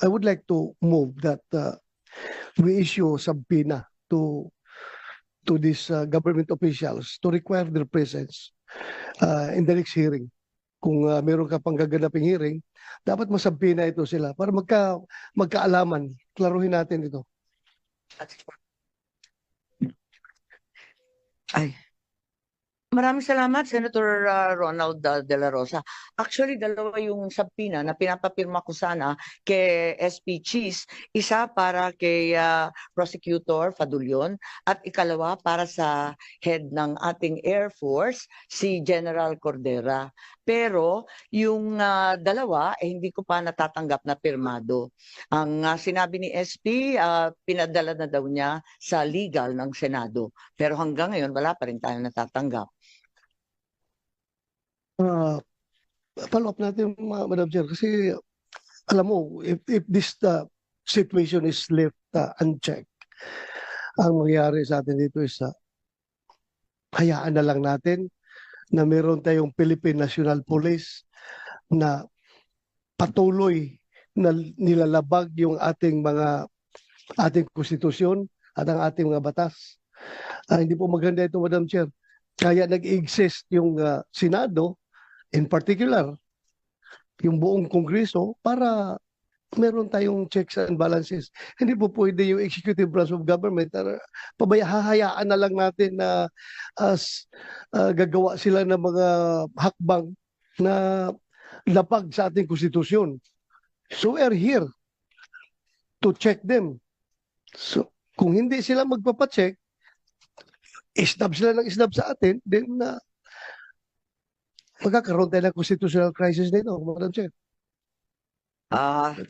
I would like to move that we issue subpoena to these government officials to require their presence in the next hearing. Kung meron ka pang gaganaping hearing, dapat masabina ito sila para magkaalaman. Klaruhin natin ito. Ay. Maraming salamat, Senator Ronald De La Rosa. Actually, dalawa yung subpoena na pinapapirma ko sana kay SP Cheese. Isa para kay Prosecutor Fadulyon at ikalawa para sa head ng ating Air Force, si General Cordera. Pero yung dalawa, hindi ko pa natatanggap na pirmado. Ang sinabi ni SP, pinadala na daw niya sa legal ng Senado. Pero hanggang ngayon, wala pa rin tayo natatanggap. Follow up natin, Madam Chair, kasi alam mo, if this situation is left unchecked, ang mangyayari sa atin dito is hayaan na lang natin na meron tayong Philippine National Police na patuloy na nilalabag yung ating konstitusyon at ang ating mga batas. Hindi po maganda ito, Madam Chair. Kaya nag-exist yung Senado, in particular, yung buong Kongreso, para meron tayong checks and balances. Hindi po pwede yung executive branch of government, hahayaan na lang natin na gagawa sila ng mga hakbang na lapag sa ating konstitusyon. So we are here to check them. So kung hindi sila magpapacheck, isnab sila ng isnab sa atin, then magkakaroon tayo ng constitutional crisis dito, Madam Chair.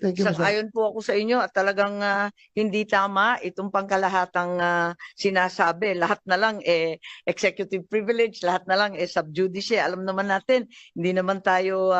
Thank you, Sang-ayon po ako sa inyo at talagang hindi tama itong pangkalahatang sinasabi. Lahat na lang executive privilege, lahat na lang sub judice. Alam naman natin, hindi naman tayo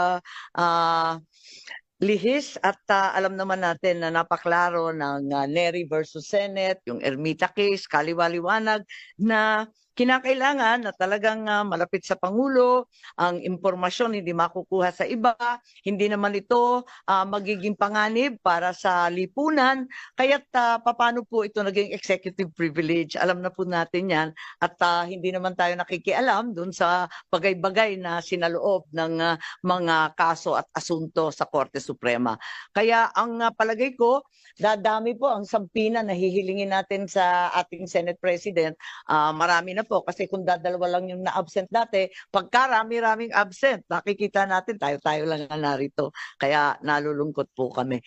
lihis at alam naman natin na napaklaro ng Nery versus Senate, yung Ermita case, kaliwaliwanag na kinakailangan na talagang malapit sa Pangulo, ang impormasyon hindi makukuha sa iba, hindi naman ito magiging panganib para sa lipunan, kaya't paano po ito naging executive privilege, alam na po natin yan at hindi naman tayo nakikialam dun sa bagay-bagay na sinaloob ng mga kaso at asunto sa Korte Suprema. Kaya ang palagay ko, dadami po ang sampina na hihilingin natin sa ating Senate President. Marami na po kasi kung dadalawa lang yung na-absent dati, pagkarami-raming absent, nakikita natin tayo-tayo lang na narito. Kaya nalulungkot po kami.